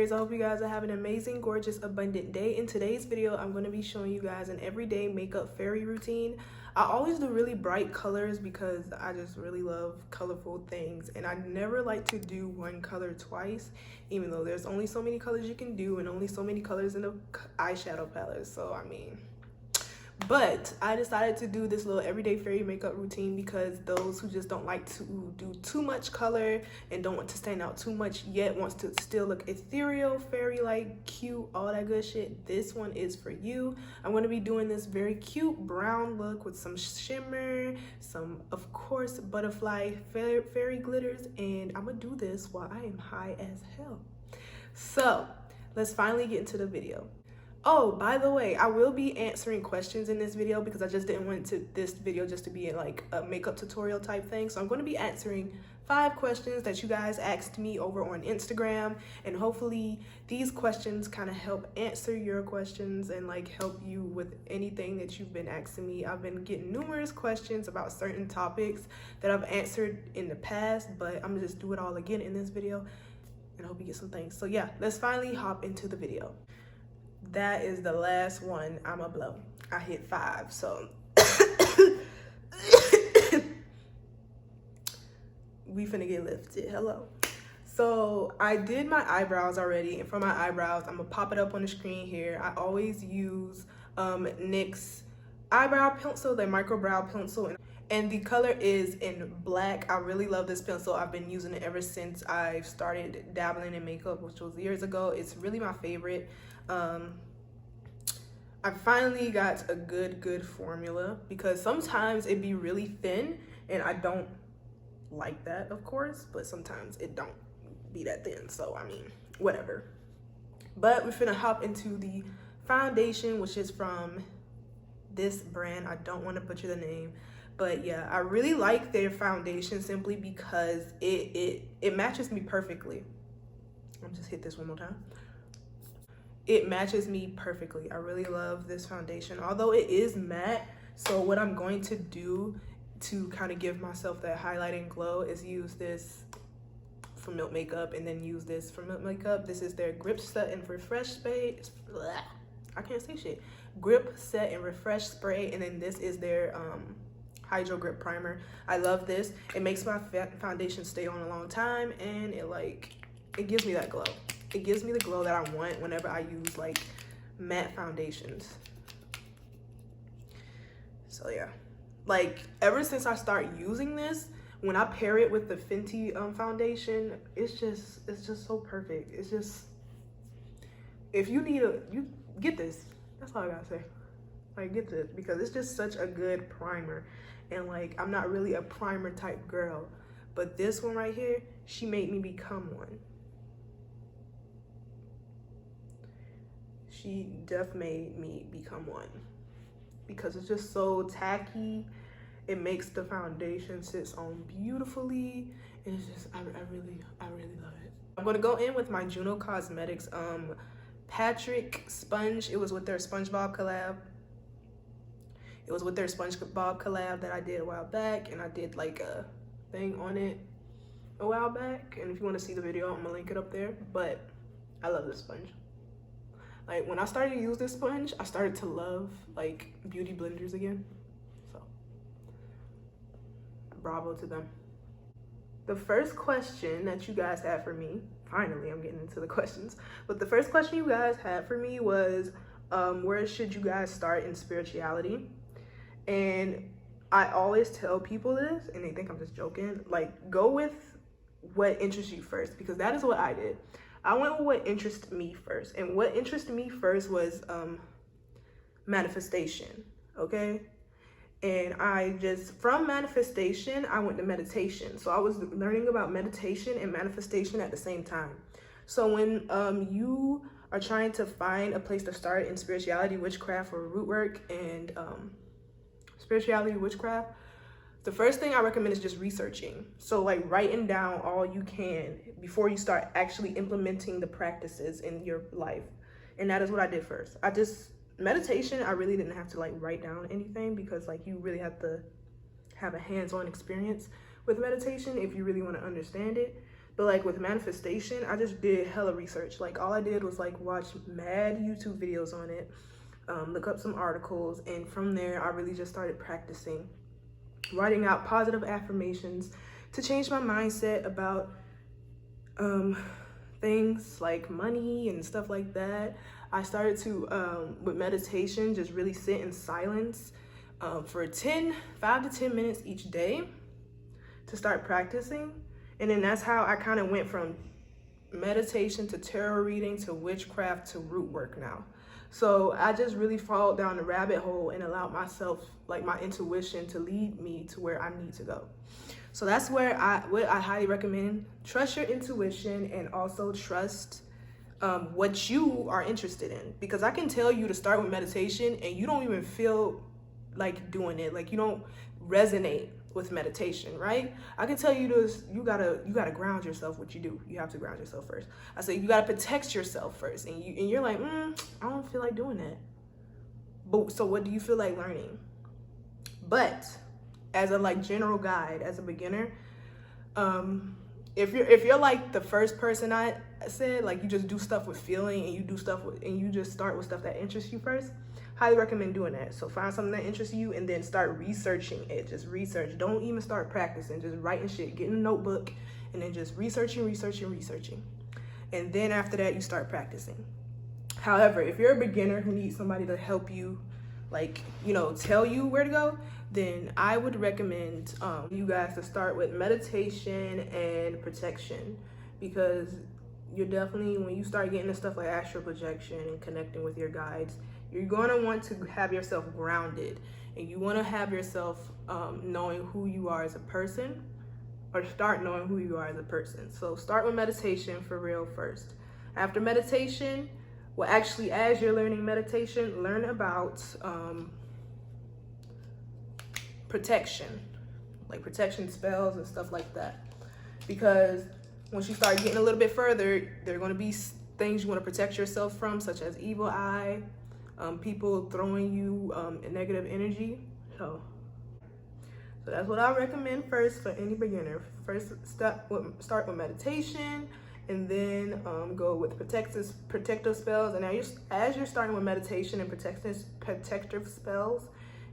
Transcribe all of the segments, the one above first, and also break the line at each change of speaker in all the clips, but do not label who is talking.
fairies. I hope you guys are having an amazing, gorgeous, abundant day. In today's video, I'm going to be showing you guys an everyday makeup fairy routine. I always do really bright colors because I just really love colorful things, and I never like to do one color twice, even though there's only so many colors you can do and only so many colors in the eyeshadow palette. So I mean, but I decided to do this little everyday fairy makeup routine because those who just don't like to do too much color and don't want to stand out too much yet wants to still look ethereal, fairy-like, cute, all that good shit, this one is for you. I'm going to be doing this very cute brown look with some shimmer, some, of course, butterfly fairy glitters, and I'm going to do this while I am high as hell. So let's finally get into the video. Oh, by the way, I will be answering questions in this video because I just didn't want this video just to be like a makeup tutorial type thing. So I'm going to be answering 5 questions that you guys asked me over on Instagram, and hopefully these questions kind of help answer your questions and like help you with anything that you've been asking me. I've been getting numerous questions about certain topics that I've answered in the past, but I'm gonna just do it all again in this video and I hope you get some things. So yeah, let's finally hop into the video. That is the last one I'ma blow. I hit 5, so we finna get lifted. Hello. So I did my eyebrows already, and for my eyebrows, I'm gonna pop it up on the screen here. I always use NYX eyebrow pencil, the micro brow pencil, and the color is in black. I really love this pencil. I've been using it ever since I started dabbling in makeup, which was years ago. It's really my favorite. I finally got a good formula because sometimes it be really thin and I don't like that, of course, but sometimes it don't be that thin, so I mean, whatever. But we're finna hop into the foundation, which is from this brand. I don't want to butcher the name, but yeah, I really like their foundation simply because it matches me perfectly. I'll just hit this one more time. It matches me perfectly. I really love this foundation, although it is matte. So what I'm going to do to kind of give myself that highlighting glow is use this from Milk Makeup and then use this from Milk Makeup. This is their Grip Set and Refresh Spray. I can't say shit. Grip Set and Refresh Spray, and then this is their Hydro Grip Primer. I love this. It makes my foundation stay on a long time, and it gives me that glow. It gives me the glow that I want whenever I use like matte foundations. So yeah, like ever since I start using this, when I pair it with the Fenty foundation, it's just so perfect. It's just, if you need you get this. That's all I gotta say. Like, get this because it's just such a good primer. And like, I'm not really a primer type girl, but this one right here, she made me become one. She definitely made me become one because it's just so tacky. It makes the foundation sits on beautifully, and it's just I really love it. I'm gonna go in with my Juno Cosmetics Patrick sponge. It was with their SpongeBob collab. It was with their SpongeBob collab that I did a while back, and I did like a thing on it a while back. And if you want to see the video, I'm gonna link it up there. But I love this sponge. Like, when I started to use this sponge, I started to love like beauty blenders again. So bravo to them. The first question that you guys had for me, finally I'm getting into the questions, but the first question you guys had for me was where should you guys start in spirituality? And I always tell people this and they think I'm just joking, like, go with what interests you first, because that is what I did. I went with what interested me first, and what interested me first was manifestation, okay? And from manifestation, I went to meditation. So I was learning about meditation and manifestation at the same time. So when you are trying to find a place to start in spirituality, witchcraft, or root work, and spirituality, witchcraft, the first thing I recommend is just researching. So like writing down all you can before you start actually implementing the practices in your life. And that is what I did first. Meditation, I really didn't have to like write down anything because like you really have to have a hands-on experience with meditation if you really want to understand it. But like with manifestation, I just did hella research. Like all I did was like watch mad YouTube videos on it, look up some articles, and from there I really just started practicing writing out positive affirmations to change my mindset about things like money and stuff like that. I started to with meditation, just really sit in silence for 5 to 10 minutes each day to start practicing. And then that's how I kind of went from meditation to tarot reading to witchcraft to root work now. So I just really followed down the rabbit hole and allowed myself, like my intuition, to lead me to where I need to go. So that's what I highly recommend. Trust your intuition, and also trust what you are interested in. Because I can tell you to start with meditation and you don't even feel like doing it. Like you don't resonate with meditation, right? I can tell you this, you gotta ground yourself. What you do, you have to ground yourself first. I say you gotta protect yourself first, and you're like, I don't feel like doing that. But so what do you feel like learning? But as a like general guide, as a beginner, if you're like the first person I said, like you just do stuff with feeling, and you just start with stuff that interests you first, highly recommend doing that. So find something that interests you and then start researching it. Just research. Don't even start practicing. Just writing shit. Get in a notebook and then just researching. And then after that, you start practicing. However, if you're a beginner who needs somebody to help you, like, tell you where to go, then I would recommend you guys to start with meditation and protection. Because you're definitely, when you start getting into stuff like astral projection and connecting with your guides, you're going to want to have yourself grounded, and you want to have yourself knowing who you are as a person, or start knowing who you are as a person. So start with meditation for real first. After meditation, well, actually, as you're learning meditation, learn about protection, like protection spells and stuff like that. Because once you start getting a little bit further, there are going to be things you want to protect yourself from, such as evil eye, people throwing you negative energy. So that's what I recommend first for any beginner. First, start with meditation, and then go with protective spells. And now as you're starting with meditation and protective spells,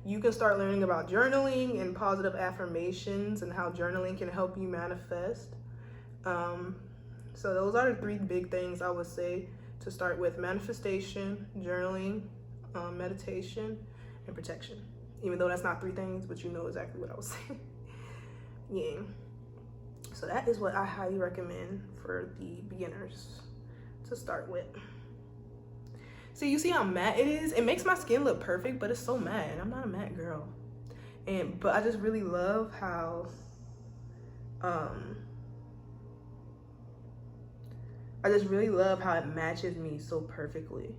you can start learning about journaling and positive affirmations and how journaling can help you manifest. So those are the 3 big things I would say to start with: manifestation, journaling, meditation, and protection. Even though that's not 3 things, but you know exactly what I was saying. Yeah. So that is what I highly recommend for the beginners to start with. So you see how matte it is? It makes my skin look perfect, but it's so matte, and I'm not a matte girl. But I just really love how it matches me so perfectly.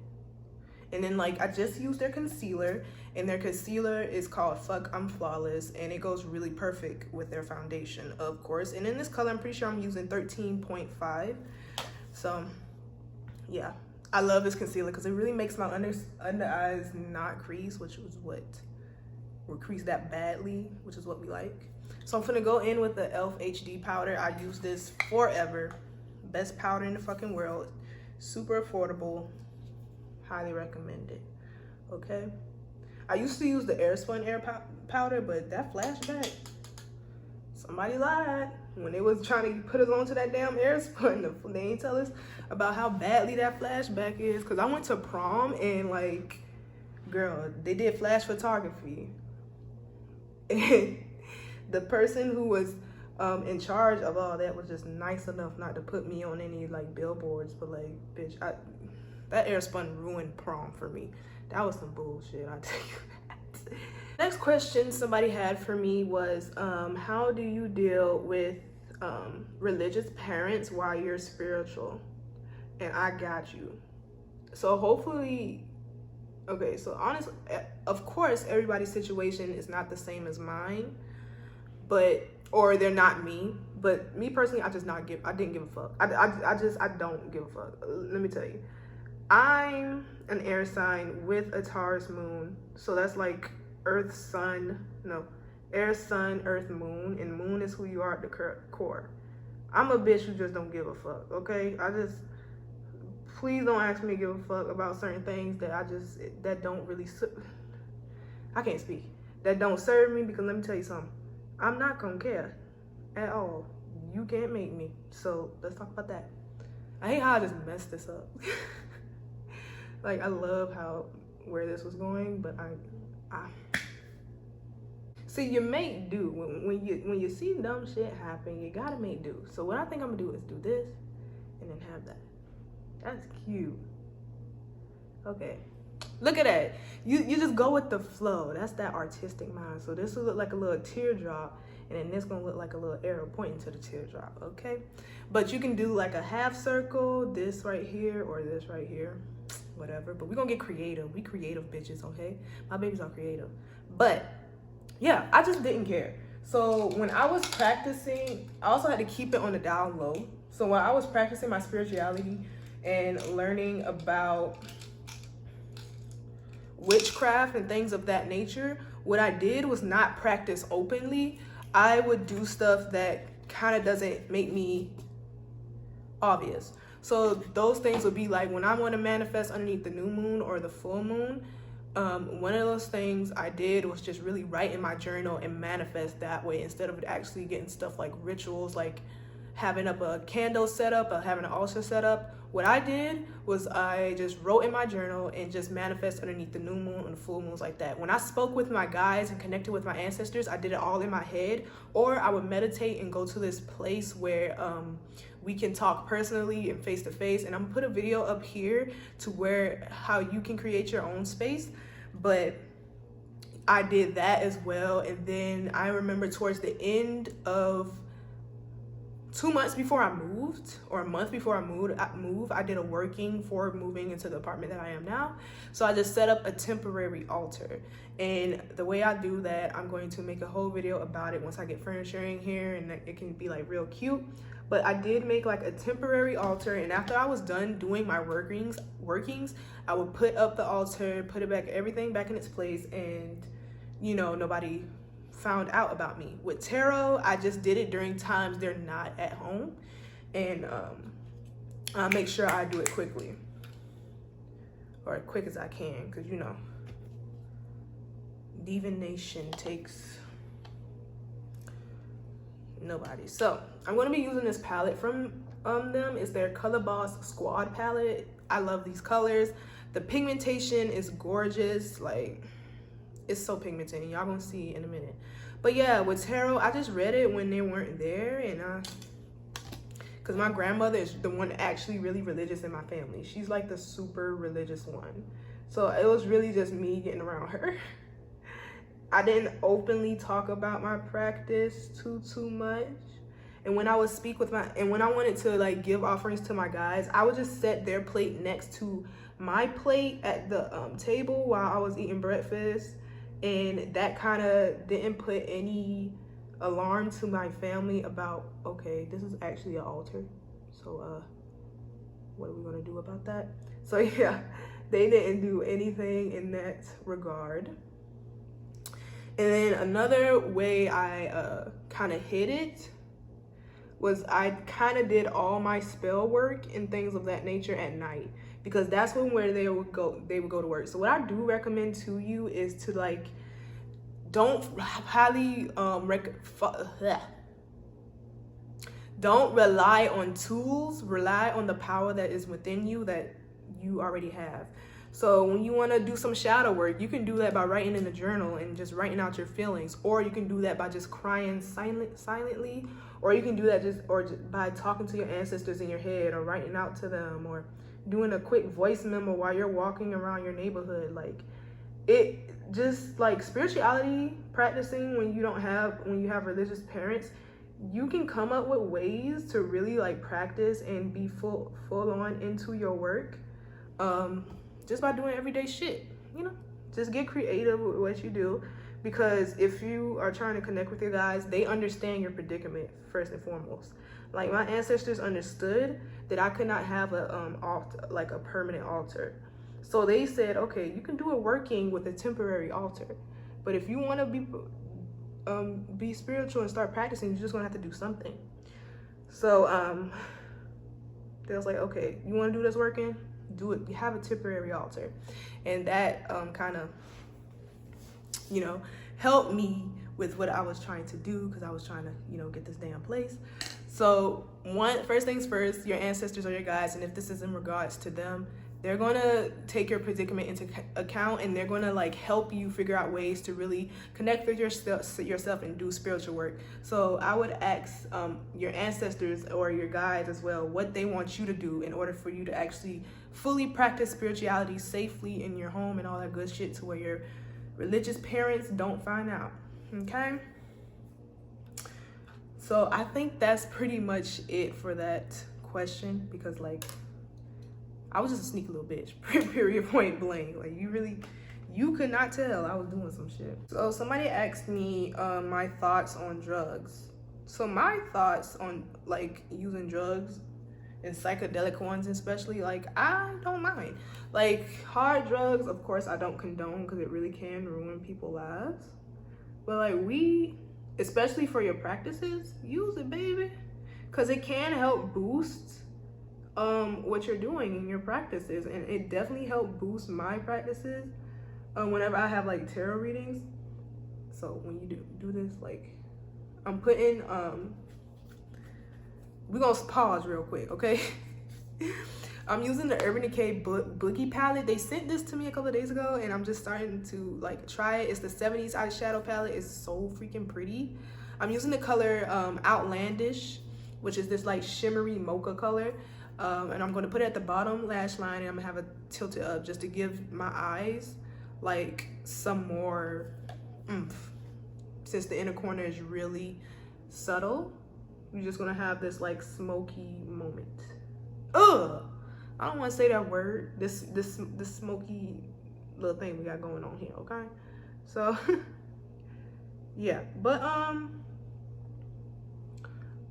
And then like I just used their concealer, and their concealer is called Fuck I'm Flawless, and it goes really perfect with their foundation, of course. And in this color, I'm pretty sure I'm using 13.5. So yeah, I love this concealer because it really makes my under eyes not crease, which was what would crease that badly, which is what we like. So I'm gonna go in with the e.l.f. HD powder. I use this forever. Best powder in the fucking world. Super affordable. Highly recommend it. Okay. I used to use the Airspun powder, but that flashback, somebody lied when they was trying to put us onto that damn Airspun. They ain't tell us about how badly that flashback is. Cause I went to prom and like, girl, they did flash photography, and the person who was in charge of all that was just nice enough not to put me on any like billboards. But like, bitch, that Airspun ruined prom for me. That was some bullshit, I tell you that. Next question somebody had for me was, how do you deal with religious parents while you're spiritual? And I got you. So hopefully, okay, so honestly, of course, everybody's situation is not the same as mine, or they're not me. But me personally, I didn't give a fuck. I don't give a fuck. Let me tell you. I'm an air sign with a Taurus moon. So that's like air, sun, earth, moon. And moon is who you are at the core. I'm a bitch who just don't give a fuck, okay? Please don't ask me to give a fuck about certain things that don't really, I can't speak, that don't serve me, because let me tell you something, I'm not gonna care at all. You can't make me. So let's talk about that. I hate how I just messed this up. Like, I love where this was going, but I see, you make do. When you see dumb shit happen, you gotta make do. So what I think I'm gonna do is do this and then have that. That's cute. Okay, look at that. You just go with the flow. That's that artistic mind. So this will look like a little teardrop, and then this gonna look like a little arrow pointing to the teardrop, okay? But you can do like a half circle, this right here, or this right here, whatever. But we're gonna get creative. We creative bitches, okay? My babies are creative. But yeah, I just didn't care. So when I was practicing, I also had to keep it on the down low. So when I was practicing my spirituality and learning about witchcraft and things of that nature, what I did was not practice openly. I would do stuff that kind of doesn't make me obvious. So those things would be like when I want to manifest underneath the new moon or the full moon, one of those things I did was just really write in my journal and manifest that way, instead of actually getting stuff like rituals, like having up a candle setup or having an altar set up. What I did was I just wrote in my journal and just manifest underneath the new moon and the full moons like that. When I spoke with my guides and connected with my ancestors, I did it all in my head, or I would meditate and go to this place where we can talk personally and face to face. And I'm gonna put a video up here to where how you can create your own space. But I did that as well. And then I remember towards the end of 2 months before I moved, or a month before I did a working for moving into the apartment that I am now. So I just set up a temporary altar. And the way I do that, I'm going to make a whole video about it once I get furniture in here, and it can be like real cute. But I did make like a temporary altar, and after I was done doing my workings, I would put up the altar, put it back, everything back in its place, and you know, nobody found out about me. With tarot, I just did it during times they're not at home, and I make sure I do it quickly, or as quick as I can, because you know, divination takes nobody. So I'm going to be using this palette from them. It's their Color Boss Squad palette. I love these colors. The pigmentation is gorgeous. Like, it's so pigmented, and y'all gonna see in a minute. But yeah, with tarot, I just read it when they weren't there, and because my grandmother is the one actually really religious in my family. She's like the super religious one. So it was really just me getting around her. I didn't openly talk about my practice too much. And when I would when I wanted to like give offerings to my guys, I would just set their plate next to my plate at the table while I was eating breakfast. And that kind of didn't put any alarm to my family about, okay, this is actually an altar. So what are we gonna do about that? So yeah, they didn't do anything in that regard. And then another way I kind of hid it was I kind of did all my spell work and things of that nature at night, because that's where they would go to work. So what I do recommend to you is to like, don't rely on tools, rely on the power that is within you that you already have. So when you want to do some shadow work, you can do that by writing in a journal and just writing out your feelings, or you can do that by just crying silently, or you can do that just by talking to your ancestors in your head, or writing out to them, or doing a quick voice memo while you're walking around your neighborhood. Like, it just like spirituality, practicing when you have religious parents, you can come up with ways to really like practice and be full on into your work. Just by doing everyday shit, you know, just get creative with what you do, because if you are trying to connect with your guys, they understand your predicament first and foremost. Like, my ancestors understood that I could not have a altar, like a permanent altar. So they said, okay, you can do a working with a temporary altar, but if you want to be spiritual and start practicing, you're just gonna have to do something. So they was like, okay, you want to do this working? Do it. You have a temporary altar. And that kind of, you know, helped me with what I was trying to do, because I was trying to, you know, get this damn place. So first things first, your ancestors or your guides, and if this is in regards to them, they're going to take your predicament into account, and they're going to like help you figure out ways to really connect with yourself and do spiritual work. So I would ask your ancestors or your guides as well what they want you to do in order for you to actually fully practice spirituality safely in your home and all that good shit, to where your religious parents don't find out. Okay? So I think that's pretty much it for that question, because like, I was just a sneaky little bitch, period, point blank. Like, you could not tell I was doing some shit. So somebody asked me my thoughts on drugs. So my thoughts on like using drugs, and psychedelic ones especially, like, I don't mind. Like, hard drugs, of course, I don't condone, because it really can ruin people's lives. But like, weed, especially for your practices, use it, baby, because it can help boost what you're doing in your practices, and it definitely helped boost my practices whenever I have like tarot readings. So when you do this, like, I'm putting we're gonna pause real quick, okay? I'm using the Urban Decay Boogie palette. They sent this to me a couple of days ago, and I'm just starting to like try it. It's the 70s eyeshadow palette. It's so freaking pretty. I'm using the color Outlandish, which is this like shimmery mocha color. And I'm going to put it at the bottom lash line, and I'm gonna have it tilted up just to give my eyes like some more oomph, since the inner corner is really subtle. You're just gonna have this like smoky moment. Ugh, I don't want to say that word. This smoky little thing we got going on here. Okay, so yeah, but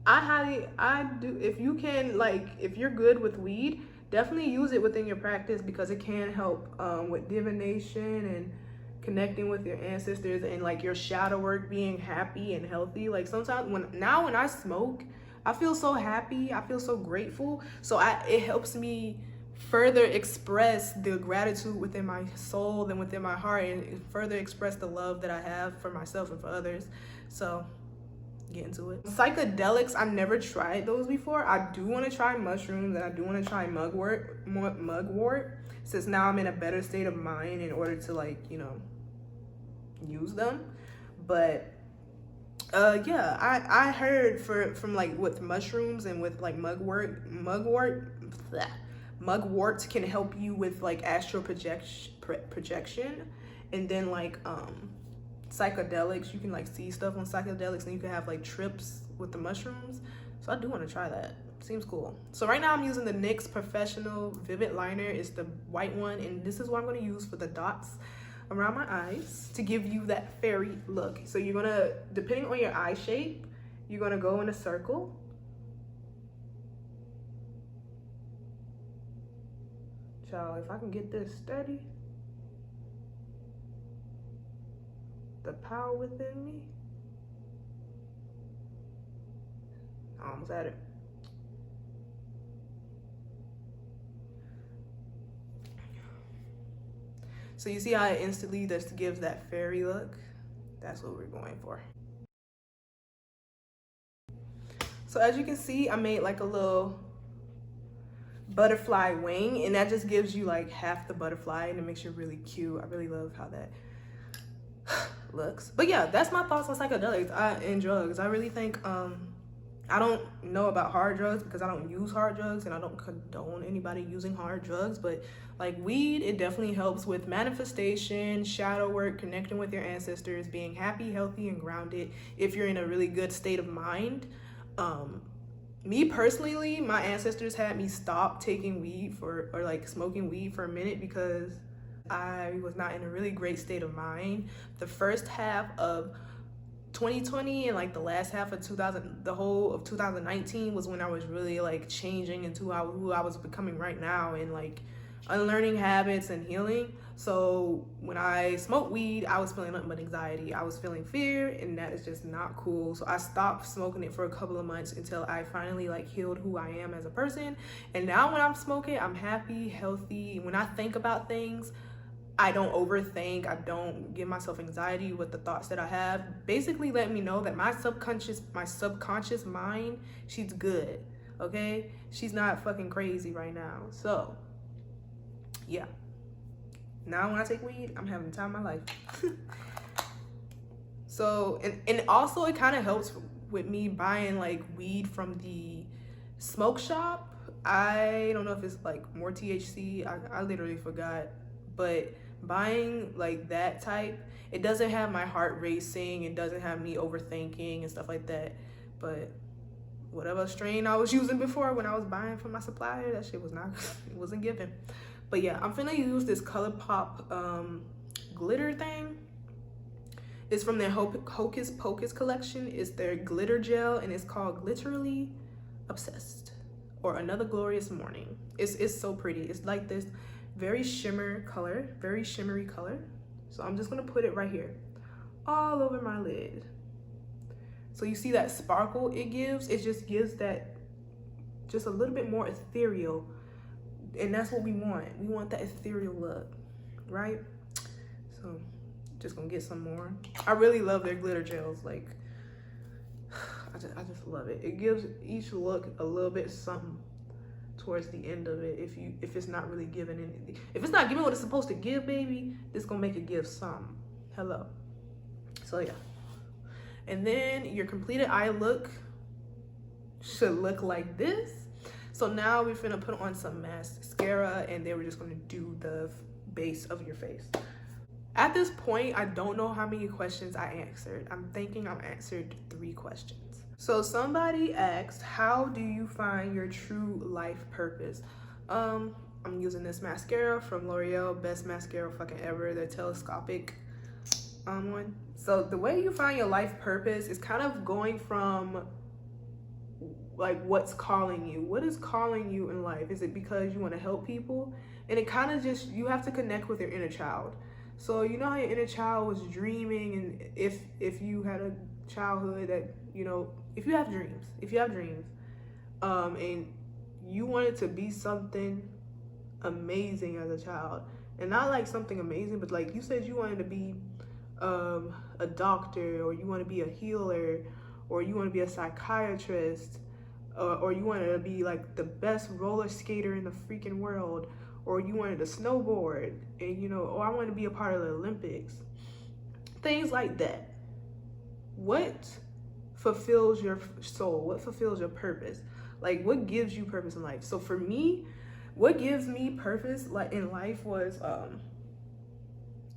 I do, if you can, like, if you're good with weed, definitely use it within your practice, because it can help with divination and connecting with your ancestors, and like your shadow work being happy and healthy. Like, sometimes when I smoke, I feel so happy, I feel so grateful. So it helps me further express the gratitude within my soul and within my heart, and further express the love that I have for myself and for others. So get into it. Psychedelics, I've never tried those before. I do want to try mushrooms, and I do want to try mugwort, since now I'm in a better state of mind in order to, like, you know, use them. But yeah, I heard from like with mushrooms and with like mugwort can help you with like astral projection, and then like psychedelics, you can like see stuff on psychedelics, and you can have like trips with the mushrooms. So I do want to try that. Seems cool. So right now I'm using the NYX Professional Vivid Liner. It's the white one, and this is what I'm going to use for the dots around my eyes to give you that fairy look. So you're gonna, depending on your eye shape, you're gonna go in a circle. Child, if I can get this steady, the power within me. I almost had it. So you see how it instantly just gives that fairy look? That's what we're going for. So as you can see, I made like a little butterfly wing, and that just gives you like half the butterfly, and it makes you really cute. I really love how that looks. But yeah, that's my thoughts on psychedelics and drugs. I really think I don't know about hard drugs, because I don't use hard drugs, and I don't condone anybody using hard drugs. But like weed, it definitely helps with manifestation, shadow work, connecting with your ancestors, being happy, healthy, and grounded if you're in a really good state of mind. Me personally, my ancestors had me stop taking weed or like smoking weed for a minute, because I was not in a really great state of mind. The first half of 2020 and like the last half of the whole of 2019 was when I was really like changing into who I was becoming right now, and like unlearning habits and healing. So when I smoked weed, I was feeling nothing but anxiety. I was feeling fear, and that is just not cool. So I stopped smoking it for a couple of months until I finally like healed who I am as a person. And now when I'm smoking, I'm happy, healthy. When I think about things, I don't overthink. I don't give myself anxiety with the thoughts that I have. Basically let me know that my subconscious mind, she's good. Okay? She's not fucking crazy right now. So yeah. Now when I take weed, I'm having the time of my life. So, and also it kind of helps with me buying like weed from the smoke shop. I don't know if it's like more THC. I literally forgot. But buying like that type, it doesn't have my heart racing. It doesn't have me overthinking and stuff like that. But whatever strain I was using before when I was buying from my supplier, that shit was not, it wasn't given. But yeah, I'm finna use this ColourPop glitter thing. It's from their Hocus Pocus collection. It's their glitter gel, and it's called Glitterly Obsessed, or Another Glorious Morning. It's so pretty. It's like this very shimmery color. So I'm just gonna put it right here, all over my lid. So you see that sparkle it gives? It just gives that just a little bit more ethereal. And that's what we want. We want that ethereal look, right? So just gonna get some more. I really love their glitter gels. Like, I just love it. It gives each look a little bit something towards the end of it. If it's not really giving anything, if it's not giving what it's supposed to give, baby, it's gonna make it give some. Hello. So yeah. And then your completed eye look should look like this. So now we're finna put on some mascara, and then we're just gonna do the base of your face. At this point, I don't know how many questions I answered. I'm thinking I've answered 3 questions. So somebody asked, how do you find your true life purpose? I'm using this mascara from L'Oreal, best mascara fucking ever, the telescopic one. So the way you find your life purpose is kind of going from like what's calling you. What is calling you in life? Is it because you want to help people? And it kind of just, you have to connect with your inner child. So you know how your inner child was dreaming, and if you had a childhood that, you know, if you have dreams, and you wanted to be something amazing as a child, and not like something amazing, but like you said you wanted to be a doctor, or you want to be a healer, or you want to be a psychiatrist, or you wanted to be like the best roller skater in the freaking world, or you wanted to snowboard, and you know, oh, I want to be a part of the Olympics, things like that. What fulfills your soul? What fulfills your purpose? Like, what gives you purpose in life? So for me, what gives me purpose like in life was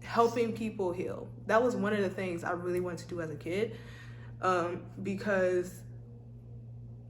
helping people heal. That was one of the things I really wanted to do as a kid, because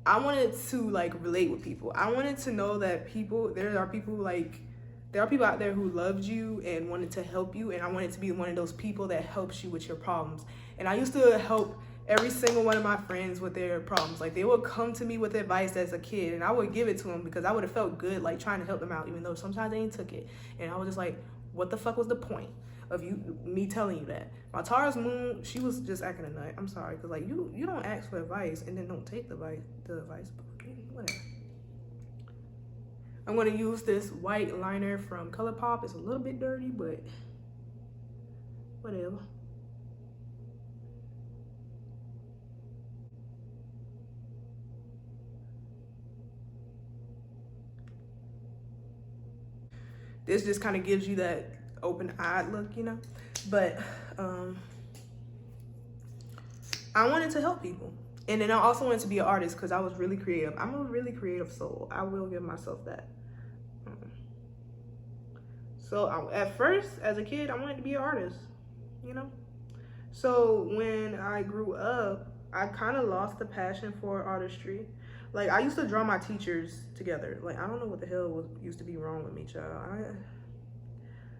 I wanted to like relate with people. I wanted to know that there are people out there who loved you and wanted to help you, and I wanted to be one of those people that helps you with your problems. And I used to help every single one of my friends with their problems. Like, they would come to me with advice as a kid, and I would give it to them because I would have felt good like trying to help them out, even though sometimes they ain't took it. And I was just like, what the fuck was the point of me telling you that? My Taurus moon, she was just acting a nut. I'm sorry, because like you don't ask for advice and then don't take the advice, but whatever. I'm going to use this white liner from ColourPop. It's a little bit dirty, but whatever. This just kind of gives you that open-eyed look, you know? But I wanted to help people. And then I also wanted to be an artist because I was really creative. I'm a really creative soul. I will give myself that. So at first, as a kid, I wanted to be an artist, you know? So when I grew up, I kind of lost the passion for artistry. Like, I used to draw my teachers together. Like, I don't know what the hell used to be wrong with me, child.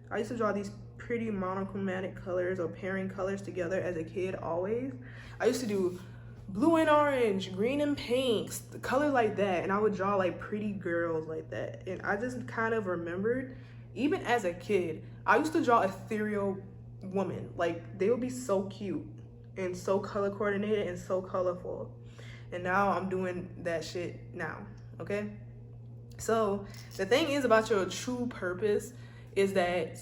I used to draw these pretty monochromatic colors or pairing colors together as a kid, always. I used to do blue and orange, green and pinks, the color like that. And I would draw like pretty girls like that. And I just kind of remembered, even as a kid, I used to draw ethereal women. Like, they would be so cute and so color coordinated and so colorful. And now I'm doing that shit now, okay? So the thing is about your true purpose is that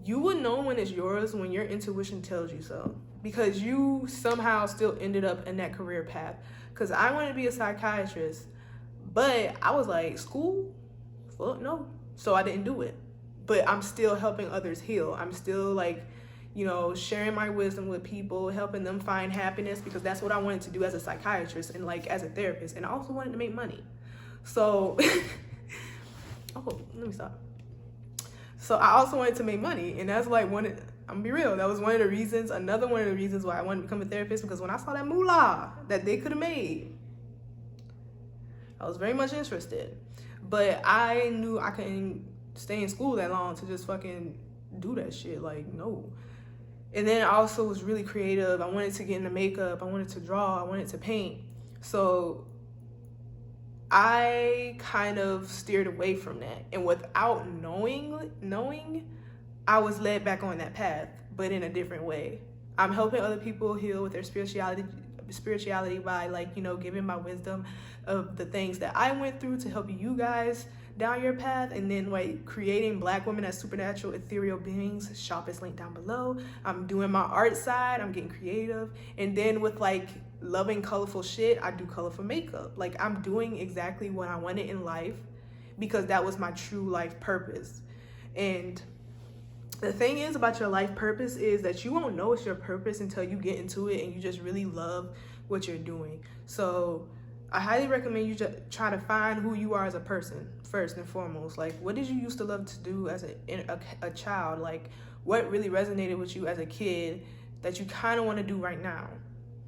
you will know when it's yours when your intuition tells you so, because you somehow still ended up in that career path. Because I wanted to be a psychiatrist, but I was like, school? Fuck no. So I didn't do it. But I'm still helping others heal. I'm still like, you know, sharing my wisdom with people, helping them find happiness, because that's what I wanted to do as a psychiatrist and like as a therapist. And I also wanted to make money. So, oh, let me stop. So I also wanted to make money, and that's like I'm gonna be real, that was one of the reasons, another one of the reasons why I wanted to become a therapist, because when I saw that moolah that they could have made, I was very much interested. But I knew I couldn't stay in school that long to just fucking do that shit, like, no. And then I also was really creative. I wanted to get into makeup, I wanted to draw, I wanted to paint. So I kind of steered away from that, and without knowing, I was led back on that path, but in a different way. I'm helping other people heal with their spirituality by, like, you know, giving my wisdom of the things that I went through to help you guys down your path, and then like creating Black women as supernatural ethereal beings. Shop is linked down below. I'm doing my art side, I'm getting creative, and then with like loving colorful shit, I do colorful makeup. Like, I'm doing exactly what I wanted in life because that was my true life purpose. And the thing is about your life purpose is that you won't know it's your purpose until you get into it and you just really love what you're doing. So I highly recommend you just try to find who you are as a person first and foremost. Like, what did you used to love to do as a child? Like, what really resonated with you as a kid that you kind of want to do right now?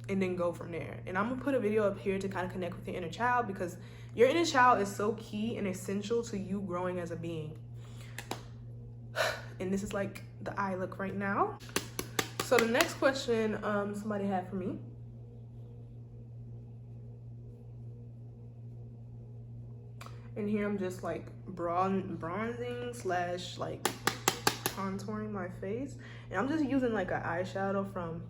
And then go from there. And I'm gonna put a video up here to kind of connect with your inner child, because your inner child is so key and essential to you growing as a being. And this is like the eye look right now. So the next question somebody had for me. And here I'm just like bronzing slash like contouring my face. And I'm just using like an eyeshadow from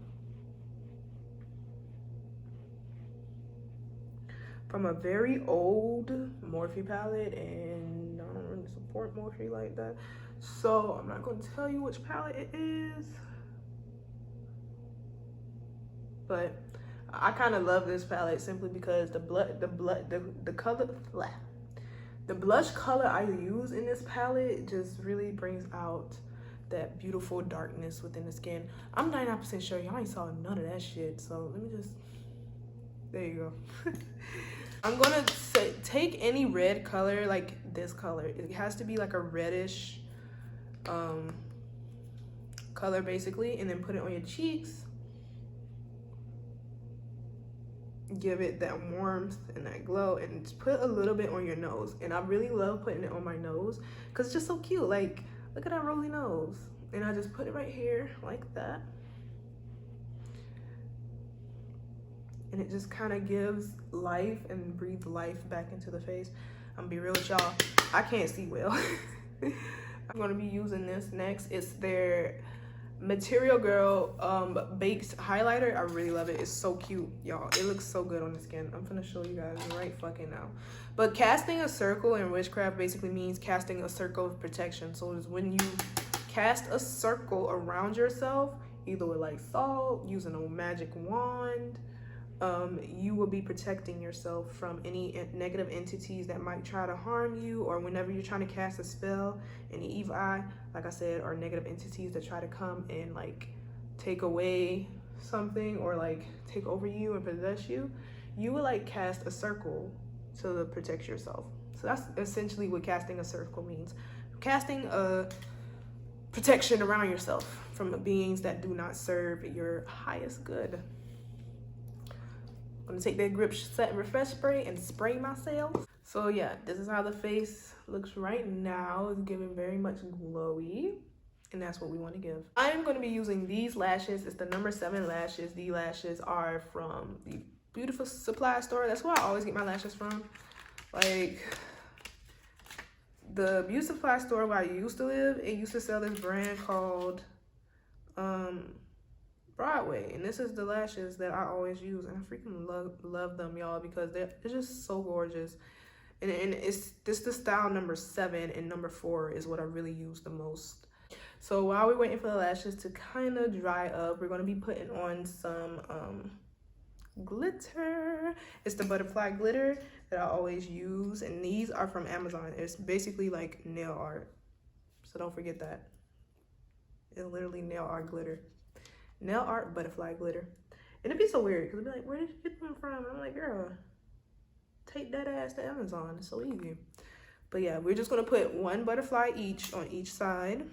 a very old Morphe palette, and I don't really support Morphe like that, so I'm not going to tell you which palette it is. But I kind of love this palette simply because the blush color I use in this palette just really brings out that beautiful darkness within the skin. I'm 99% sure y'all ain't saw none of that shit, so let me just, there you go. I'm gonna take any red color, like this color. It has to be like a reddish color basically, and then put it on your cheeks. Give it that warmth and that glow, and just put a little bit on your nose. And I really love putting it on my nose because it's just so cute. Like, look at that rosy nose. And I just put it right here like that. And it just kind of gives life and breathes life back into the face. I'm gonna be real with y'all, I can't see well. I'm gonna be using this next. It's their Material Girl baked highlighter. I really love it. It's so cute, y'all. It looks so good on the skin. I'm gonna show you guys right fucking now. But casting a circle in witchcraft basically means casting a circle of protection. So it's when you cast a circle around yourself, either with like salt, using a magic wand, you will be protecting yourself from any negative entities that might try to harm you, or whenever you're trying to cast a spell, any evil eye, like I said, or negative entities that try to come and like take away something or like take over you and possess you, you will like cast a circle to protect yourself. So that's essentially what casting a circle means. Casting a protection around yourself from beings that do not serve your highest good. I'm gonna take that Grip Set Refresh Spray and spray myself. So yeah, this is how the face looks right now. It's giving very much glowy, and that's what we want to give. I'm going to be using these lashes. It's the number 7 lashes. These lashes are from the beautiful supply store. That's where I always get my lashes from. Like, the beauty supply store where I used to live, it used to sell this brand called Broadway, and this is the lashes that I always use, and I freaking love them, y'all, because they're just so gorgeous. And it's this the style number 7, and number 4 is what I really use the most. So while we're waiting for the lashes to kind of dry up, we're going to be putting on some glitter. It's the butterfly glitter that I always use, and these are from Amazon. It's basically like nail art, so don't forget that. It's literally nail art glitter. Nail art butterfly glitter. And it'd be so weird because it'd be like, where did you get them from? And I'm like, girl, take that ass to Amazon. It's so easy. But yeah, we're just gonna put 1 butterfly each on each side.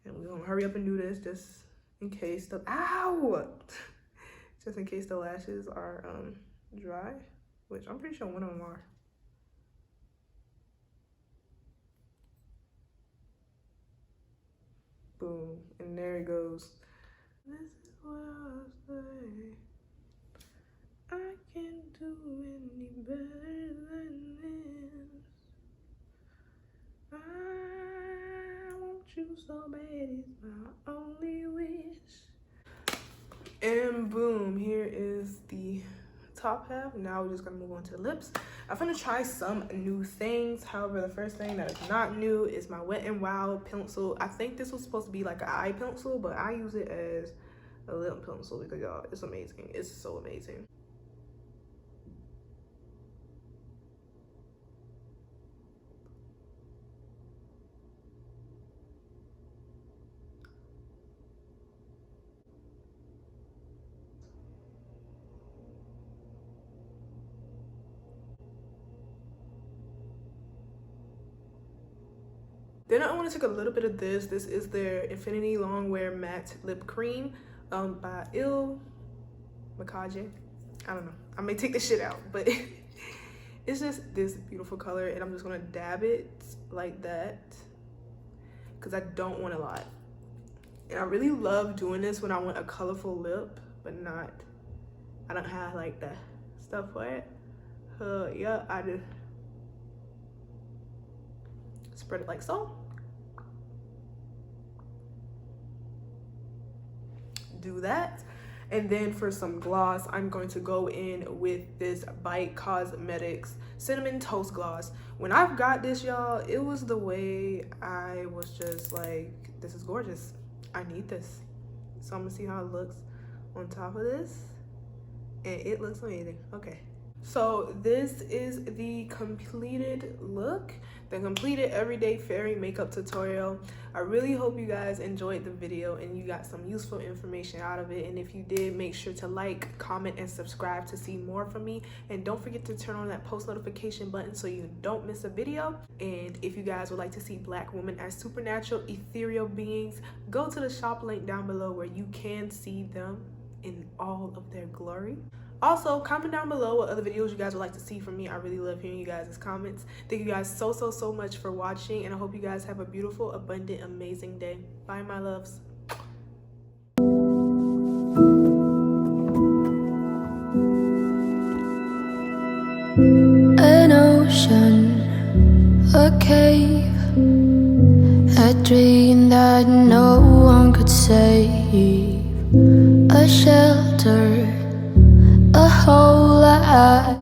And we're gonna hurry up and do this just in case the just in case the lashes are dry, which I'm pretty sure one of them are. Boom, and there it goes. This is what I say. I can't do any better than this. I want you so bad, it's my only wish. And boom, here is the top half. Now we're just gonna move on to the lips. I'm gonna try some new things. However, the first thing that is not new is my Wet n Wild pencil. I think this was supposed to be like an eye pencil, but I use it as a lip pencil because y'all, it's amazing. It's so amazing. Then I want to take a little bit of this. This is their Infinity Longwear Matte Lip Cream by Il Makaje. I don't know. I may take this shit out, but it's just this beautiful color, and I'm just gonna dab it like that because I don't want a lot. And I really love doing this when I want a colorful lip, but I don't have like the stuff for it. Yeah, I just spread it like so. Do that. And then for some gloss, I'm going to go in with this Bite Cosmetics Cinnamon Toast Gloss. When I've got this, y'all, it was the way I was just like, this is gorgeous. I need this. So I'm gonna see how it looks on top of this. And it looks amazing. Okay. So this is the completed look, the completed everyday fairy makeup tutorial. I really hope you guys enjoyed the video and you got some useful information out of it. And if you did, make sure to like, comment, and subscribe to see more from me. And don't forget to turn on that post notification button so you don't miss a video. And if you guys would like to see Black women as supernatural, ethereal beings, go to the shop link down below where you can see them in all of their glory. Also, comment down below what other videos you guys would like to see from me. I really love hearing you guys' comments. Thank you guys so much for watching, and I hope you guys have a beautiful, abundant, amazing day. Bye, my loves.
An ocean, a cave, a dream that no one could save, a shelter, a hole I